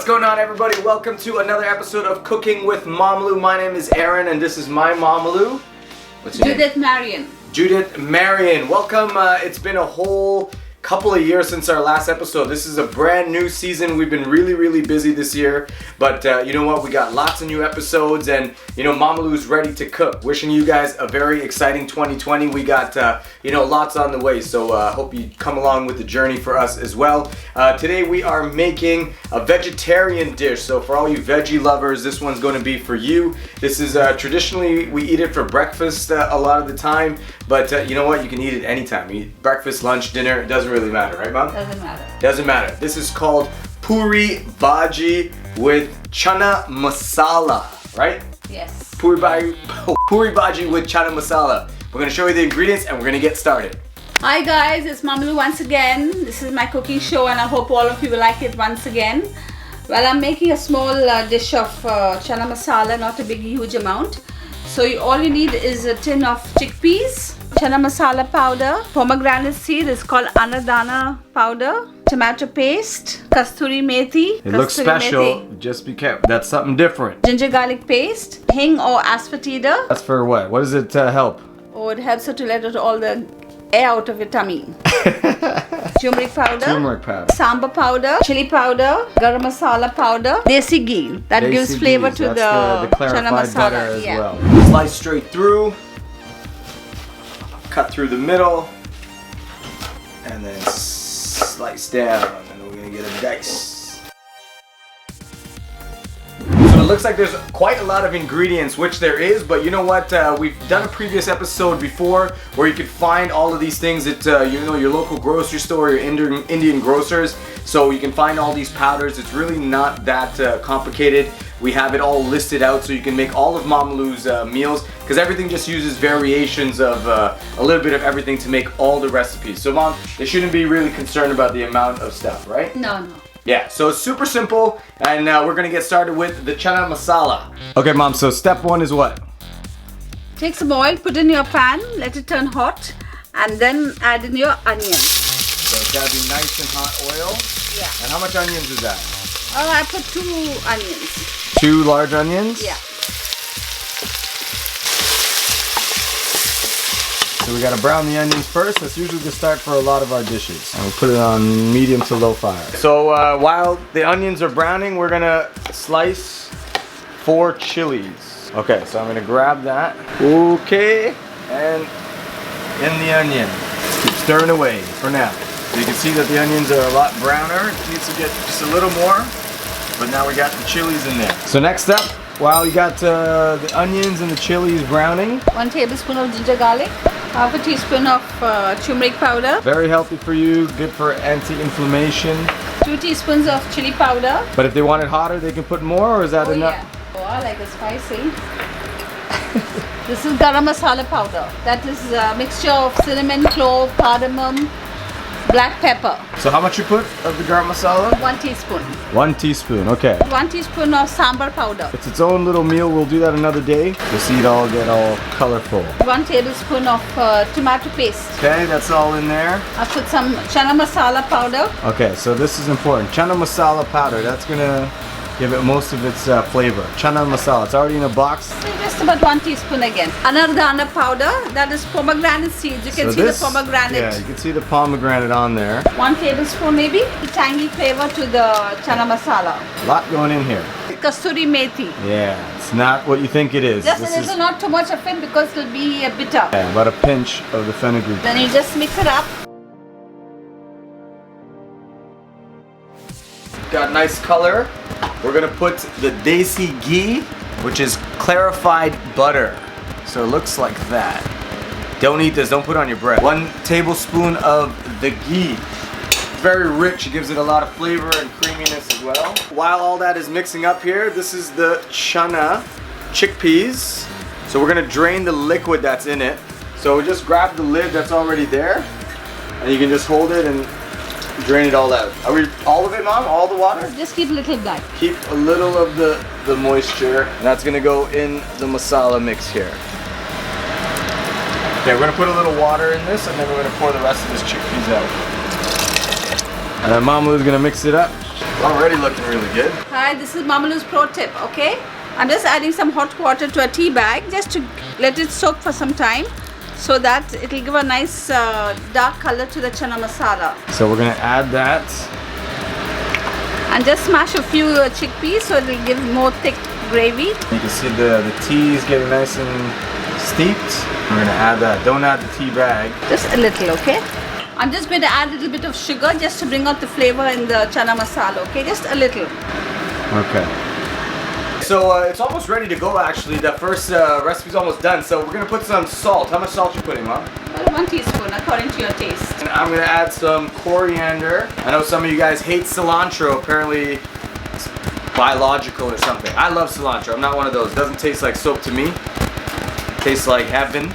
going on, everybody? Welcome to another episode of Cooking with Mamaloo. My name is Aaron and this is my Mamaloo. What's your name? Judith Marion. Judith Marion. Welcome. It's been a whole couple of years since our last episode. This is a brand new season. We've been really busy this year, but you know what? We got lots of new episodes, and you know, Mamaloo's ready to cook. Wishing you guys a very exciting 2020. We got you know, lots on the way, so hope you come along with the journey for us as well. Today we are making a vegetarian dish, so for all you veggie lovers, this one's going to be for you. This is traditionally we eat it for breakfast a lot of the time, but you know what? You can eat it anytime. Eat breakfast, lunch, dinner. It doesn't really matter, right, Mom? Doesn't matter. Doesn't matter. This is called puri bhaji with chana masala, right? Yes. Puri bhaji with chana masala. We're gonna show you the ingredients and we're gonna get started. Hi guys, it's Mamaloo once again. This is my cooking show and I hope all of you will like it once again. Well, I'm making a small dish of chana masala, not a big huge amount. So all you need is a tin of chickpeas, chana masala powder, pomegranate seed is called anadana powder, tomato paste, kasturi methi. It looks special, just be careful. That's something different. Ginger garlic paste, hing or asafoetida. That's for what? What does it help? Oh, it helps you to let all the air out of your tummy. Turmeric powder. Turmeric powder. Samba powder, chili powder, garam masala powder, desi ghee. That Desi gives flavor ghee. to That's the chana clarified masala. butter as well. Slice straight through, cut through the middle, and then slice down, and we're gonna get a dice. So it looks like there's quite a lot of ingredients, which there is, but you know what? We've done a previous episode before where you could find all of these things at you know, your local grocery store, your Indian grocers. So you can find all these powders. It's really not that complicated. We have it all listed out so you can make all of Mamaloo's meals, because everything just uses variations of a little bit of everything to make all the recipes. So Mom, they shouldn't be really concerned about the amount of stuff, right? No. Yeah, so it's super simple, and we're gonna get started with the chana masala. Okay, Mom, so step one is what? Take some oil, put in your pan, let it turn hot, and then add in your onions. So it's gotta be nice and hot oil. Yeah. And how much onions is that? Oh, I put 2 onions. 2 large onions? Yeah. So we gotta brown the onions first. That's usually the start for a lot of our dishes. And we'll put it on medium to low fire. So while the onions are browning, we're gonna slice 4 chilies. Okay, so I'm gonna grab that. Okay, and in the onion. Keep stirring away for now. So you can see that the onions are a lot browner. It needs to get just a little more, but now we got the chilies in there. So next up, while you got the onions and the chilies browning, 1 tablespoon of ginger garlic, half a teaspoon of turmeric powder, very healthy for you, good for anti-inflammation. 2 teaspoons of chili powder. But if they want it hotter, they can put more, or is that enough? Yeah. Oh, I like it spicy. This is garam masala powder. That is a mixture of cinnamon, clove, cardamom, black pepper. So how much you put of the garam masala? 1 teaspoon. 1 teaspoon, okay. 1 teaspoon of sambar powder. It's its own little meal. We'll do that another day. You'll see it all get all colorful. 1 tablespoon of tomato paste. Okay, that's all in there. I put some chana masala powder. Okay, so this is important. Chana masala powder. That's gonna give it most of its flavor. Chana masala. It's already in a box. So just about 1 teaspoon again. Anardana powder. That is pomegranate seeds. You can see the pomegranate. Yeah, you can see the pomegranate on there. 1 tablespoon maybe. The tangy flavor to the chana masala. A lot going in here. Kasturi methi. Yeah, it's not what you think it is. Just a little, not too much of it because it will be bitter. Yeah, about a pinch of the fenugreek. Then you just mix it up. Got nice color. We're gonna put the desi ghee, which is clarified butter. So it looks like that. Don't eat this, don't put it on your bread. 1 tablespoon of the ghee. It's very rich, it gives it a lot of flavor and creaminess as well. While all that is mixing up here, this is the chana chickpeas. So we're gonna drain the liquid that's in it. So just grab the lid that's already there, and you can just hold it and drain it all out. Are we all of it, Mom? All the water? Just keep a little black. Keep a little of the moisture. And that's gonna go in the masala mix here. Okay, we're gonna put a little water in this, and then we're gonna pour the rest of this chickpeas out. And then Mamaloo's gonna mix it up. Already looking really good. Hi, this is Mamaloo's pro tip, okay? I'm just adding some hot water to a tea bag just to let it soak for some time so that it will give a nice dark color to the chana masala. So we're gonna add that. And just smash a few chickpeas so it will give more thick gravy. You can see the tea is getting nice and steeped. We're gonna add that. Don't add the tea bag. Just a little, okay? I'm just going to add a little bit of sugar just to bring out the flavor in the chana masala, okay? Just a little. Okay. So it's almost ready to go actually. The first recipe's almost done. So we're gonna put some salt. How much salt you putting, Mom? Well, 1 teaspoon according to your taste. And I'm gonna add some coriander. I know some of you guys hate cilantro. Apparently it's biological or something. I love cilantro. I'm not one of those. It doesn't taste like soap to me. It tastes like heaven.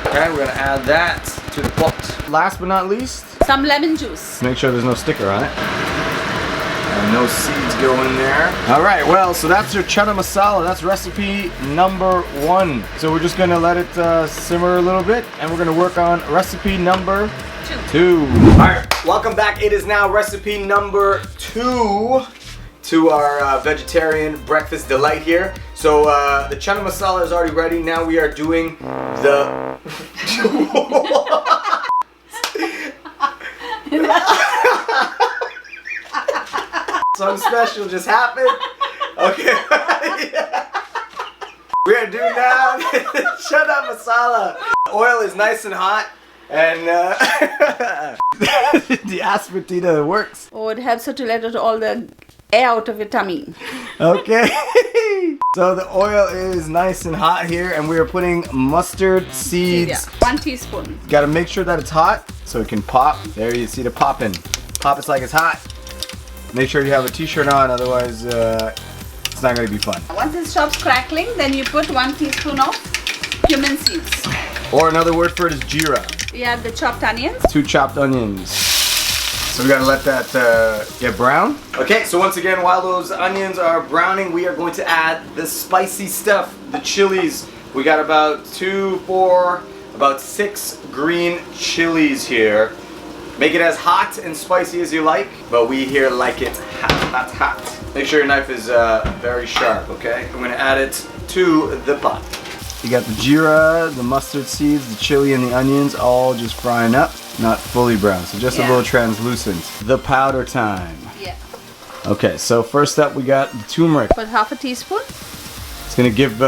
Okay, we're gonna add that to the pot. Last but not least, some lemon juice. make sure there's no sticker on it. And no seeds go in there. Alright, well, so that's your chana masala. That's recipe number 1. So we're just gonna let it simmer a little bit and we're gonna work on recipe number 2. Alright, welcome back. It is now recipe number 2 to our vegetarian breakfast delight here. So the chana masala is already ready. Now we are doing the... Something special just happened. Okay. We're gonna do now chana masala. Oil is nice and hot and the aspartame works. Oh, it helps her to let out all the air out of your tummy. Okay. So the oil is nice and hot here and we are putting mustard seeds. Yeah, 1 teaspoon. Gotta make sure that it's hot so it can pop. There you see the popping. Pop it like it's hot. Make sure you have a t-shirt on, otherwise it's not gonna be fun. Once it stops crackling, then you put 1 teaspoon of cumin seeds. Or another word for it is jeera. We add the chopped onions. 2 chopped onions. So we gotta let that get brown. Okay, so once again, while those onions are browning, we are going to add the spicy stuff, the chilies. We got about 6 green chilies here. Make it as hot and spicy as you like, but we here like it hot. Make sure your knife is very sharp, okay? I'm gonna add it to the pot. You got the jeera, the mustard seeds, the chili, and the onions all just frying up, not fully brown, so just a little translucent. The powder time. Yeah. Okay, so first up we got the turmeric. Put 1/2 teaspoon. It's gonna give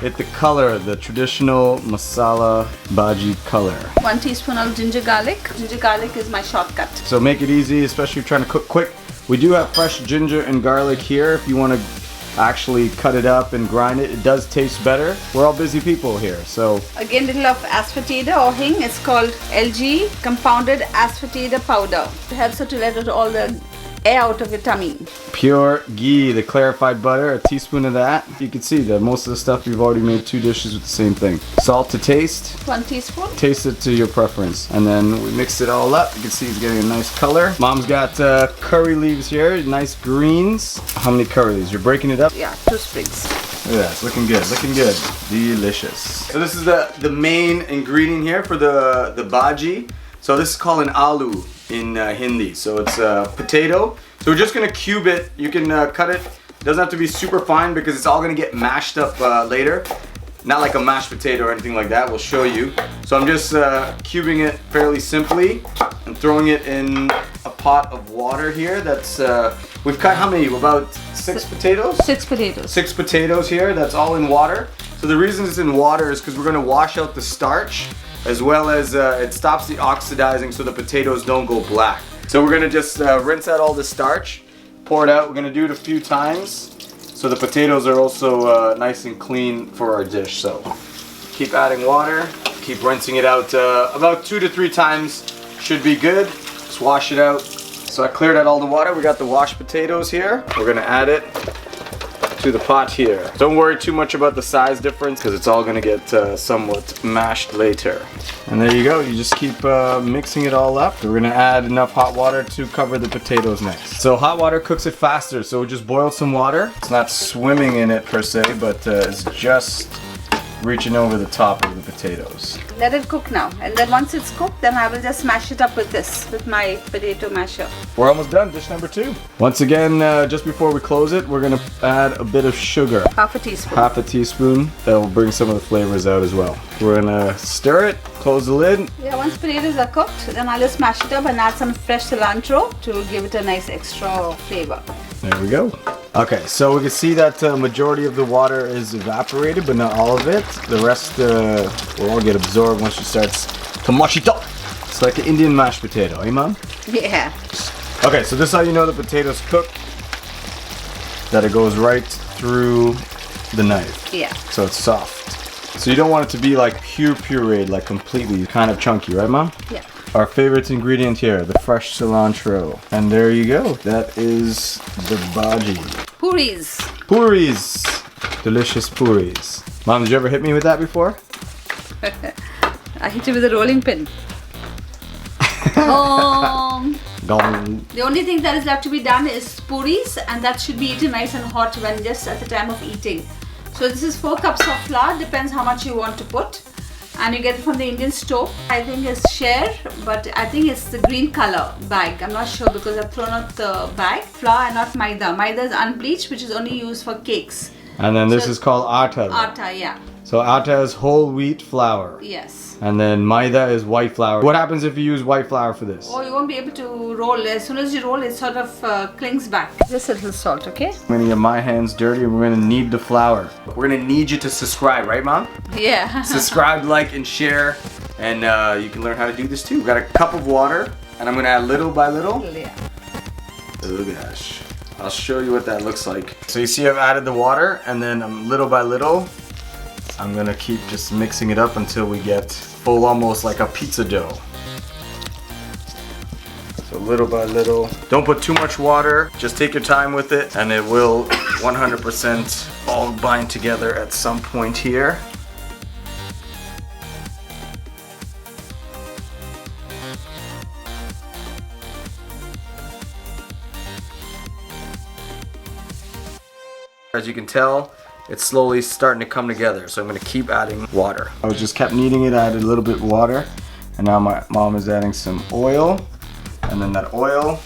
it the color, the traditional masala bhaji color. 1 teaspoon of ginger garlic. Ginger garlic is my shortcut. So make it easy, especially if you're trying to cook quick. We do have fresh ginger and garlic here if you want to actually cut it up and grind it. It does taste better. We're all busy people here, so. Again, little of asafoetida or hing. It's called LG compounded asafoetida powder. It helps her to let out all the air out of your tummy. Pure ghee, the clarified butter, a teaspoon of that. You can see that most of the stuff we've already made 2 dishes with the same thing. Salt to taste. 1 teaspoon. Taste it to your preference. And then we mix it all up. You can see it's getting a nice color. Mom's got curry leaves here, nice greens. How many curry leaves? You're breaking it up? Yeah, 2 sprigs. Look at that, it's looking good, looking good. Delicious. So this is the main ingredient here for the bhaji. So this is called an aloo in Hindi. So it's potato. So we're just gonna cube it. You can cut it. It doesn't have to be super fine because it's all gonna get mashed up later. Not like a mashed potato or anything like that. We'll show you. So I'm just cubing it fairly simply and throwing it in a pot of water here. That's we've cut how many? About 6 potatoes? 6 potatoes. 6 potatoes here. That's all in water. So the reason it's in water is because we're gonna wash out the starch, as well as it stops the oxidizing so the potatoes don't go black. So we're gonna just rinse out all the starch, pour it out. We're gonna do it a few times so the potatoes are also nice and clean for our dish. So keep adding water, keep rinsing it out about 2 to 3 times should be good. Just wash it out. So I cleared out all the water. We got the washed potatoes here. We're gonna add it to the pot here. Don't worry too much about the size difference because it's all gonna get somewhat mashed later. And there you go, you just keep mixing it all up. We're gonna add enough hot water to cover the potatoes next. So hot water cooks it faster, so just boil some water. It's not swimming in it per se, but it's just reaching over the top of the potatoes. Let it cook now. And then once it's cooked, then I will just mash it up with this, with my potato masher. We're almost done, dish number 2. Once again, just before we close it, we're gonna add a bit of sugar. Half a teaspoon. Half a teaspoon. That will bring some of the flavors out as well. We're gonna stir it, close the lid. Yeah, once potatoes are cooked, then I'll just mash it up and add some fresh cilantro to give it a nice extra flavor. There we go. Okay, so we can see that majority of the water is evaporated, but not all of it. The rest will all get absorbed once it starts to mush it up. It's like an Indian mashed potato, eh, Mom? Yeah. Okay, so this is how you know the potato's cooked. That it goes right through the knife. Yeah. So it's soft. So you don't want it to be like pureed, like completely kind of chunky, right, Mom? Yeah. Our favorite ingredient here, the fresh cilantro. And there you go. That is the bhaji. Puris. Puris. Delicious puris. Mom, did you ever hit me with that before? I hit you with a rolling pin. Gong. Gong. The only thing that is left to be done is puris, and that should be eaten nice and hot when just at the time of eating. So this is 4 cups of flour, depends how much you want to put. And you get it from the Indian store. I think it's share, but I think it's the green color bag. I'm not sure because I've thrown out the bag. Flour and not maida. Maida is unbleached, which is only used for cakes. And then this is called atta. Atta, yeah. So atta is whole wheat flour. Yes. And then maida is white flour. What happens if you use white flour for this? Oh, you won't be able to roll. As soon as you roll, it sort of clings back. Just a little salt, okay? I'm gonna get my hands dirty and we're gonna knead the flour. We're gonna need you to subscribe, right, Mom? Yeah. Subscribe, like, and share. And you can learn how to do this too. We've got a cup of water and I'm gonna add little by little. Yeah. Oh gosh. I'll show you what that looks like. So you see I've added the water and then little by little, I'm gonna keep just mixing it up until we get full, almost like a pizza dough. So little by little. Don't put too much water, just take your time with it and it will 100% all bind together at some point here. As you can tell, it's slowly starting to come together, so I'm going to keep adding water. I was just kept kneading it, I added a little bit of water, and now my mom is adding some oil, and then that oil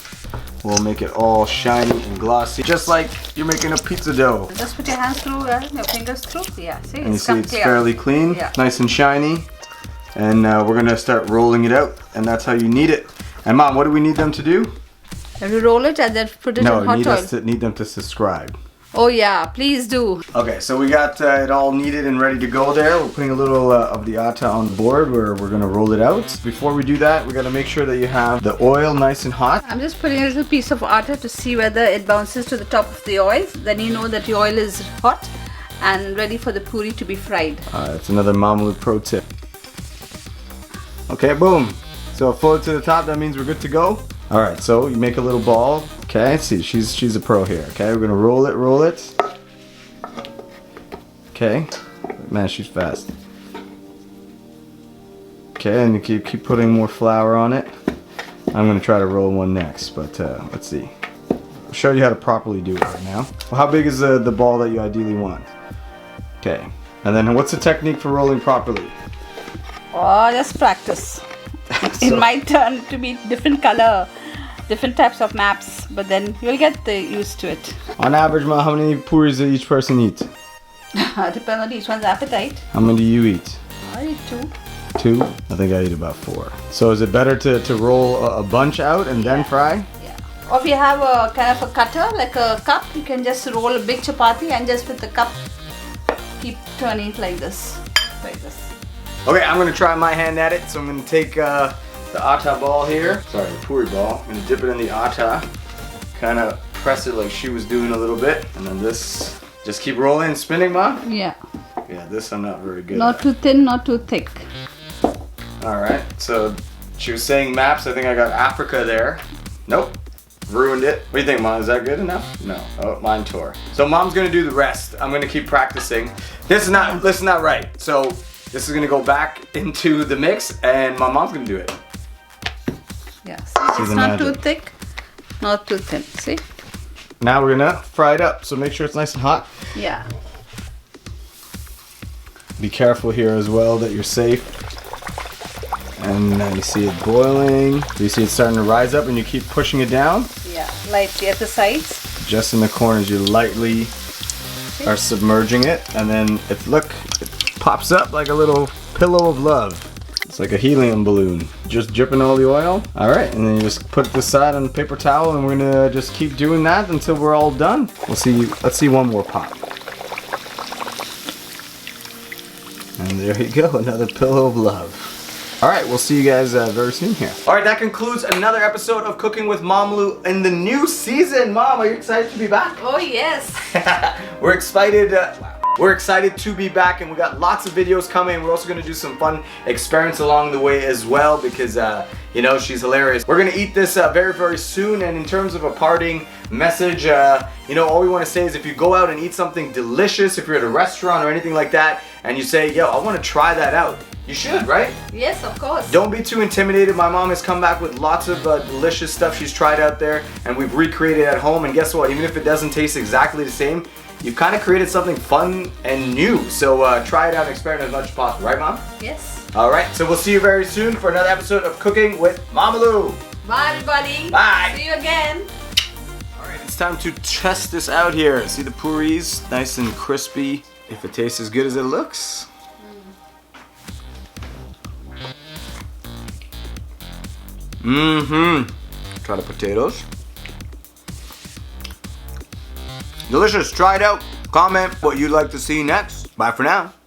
will make it all shiny and glossy, just like you're making a pizza dough. Just put your hands through, your fingers through. Yeah, see, And you see it's fairly clean, yeah. Nice and shiny, and we're going to start rolling it out, and that's how you knead it. And Mom, what do we need them to do? You have to roll it and then put it in hot oil. Need them to subscribe. Oh yeah, please do. Okay, so we got it all kneaded and ready to go there. We're putting a little of the atta on the board where we're gonna roll it out. Before we do that, we gotta make sure that you have the oil nice and hot. I'm just putting a little piece of atta to see whether it bounces to the top of the oil. Then you know that the oil is hot and ready for the puri to be fried. It's another Mamaloo pro tip. Okay, boom. So float to the top, that means we're good to go. All right, so you make a little ball. Okay, see, she's a pro here. Okay, we're gonna roll it. Okay, man, she's fast. Okay, and you keep putting more flour on it. I'm gonna try to roll one next, but let's see. I'll show you how to properly do it right now. Well, how big is the ball that you ideally want? Okay, and then what's the technique for rolling properly? Oh, just practice. It might turn to be different color, different types of maps, but then you'll get used to it. On average, Ma, how many puris does each person eat? Depends on each one's appetite. How many do you eat? I eat 2. 2? I think I eat about 4. So is it better to roll a bunch out and then fry? Yeah. Or if you have a kind of a cutter, like a cup, you can just roll a big chapati and just with the cup, keep turning it like this. Okay, I'm gonna try my hand at it. So I'm gonna take the atta ball here. Sorry, the puri ball. I'm gonna dip it in the atta. Kind of press it like she was doing a little bit. And then this, just keep rolling and spinning, Ma? Yeah. Yeah, this I'm not very good Not at. too thin, not too thick. Alright, so she was saying maps. I think I got Africa there. Nope. Ruined it. What do you think, Mom? Is that good enough? No. Oh, mine tore. So Mom's gonna do the rest. I'm gonna keep practicing. This is not right. So this is gonna go back into the mix and my mom's gonna do it. Yeah, see, it's not too thick, not too thin, see? Now we're gonna fry it up, so make sure it's nice and hot. Yeah. Be careful here as well that you're safe. And you see it boiling. You see it starting to rise up and you keep pushing it down. Yeah, lightly at the sides. Just in the corners, you lightly are submerging it. And then it pops up like a little pillow of love. It's like a helium balloon. Just dripping all the oil. All right, and then you just put it aside on a paper towel and we're gonna just keep doing that until we're all done. Let's see one more pop. And there you go, another pillow of love. All right, we'll see you guys very soon here. All right, that concludes another episode of Cooking with Mamaloo in the new season. Mom, are you excited to be back? Oh yes. We're excited. We're excited to be back, and we got lots of videos coming. We're also going to do some fun experiments along the way as well because, you know, she's hilarious. We're going to eat this very, very soon, and in terms of a parting message, you know, all we want to say is if you go out and eat something delicious, if you're at a restaurant or anything like that, and you say, yo, I want to try that out, you should, right? Yes, of course. Don't be too intimidated. My mom has come back with lots of delicious stuff she's tried out there, and we've recreated at home, and guess what? Even if it doesn't taste exactly the same, you've kind of created something fun and new. So try it out and experiment as much as possible. Right, Mom? Yes. All right. So we'll see you very soon for another episode of Cooking with Mamaloo. Bye, everybody. Bye. See you again. All right. It's time to test this out here. See the puris? Nice and crispy. If it tastes as good as it looks. Try the potatoes. Delicious. Try it out. Comment what you'd like to see next. Bye for now.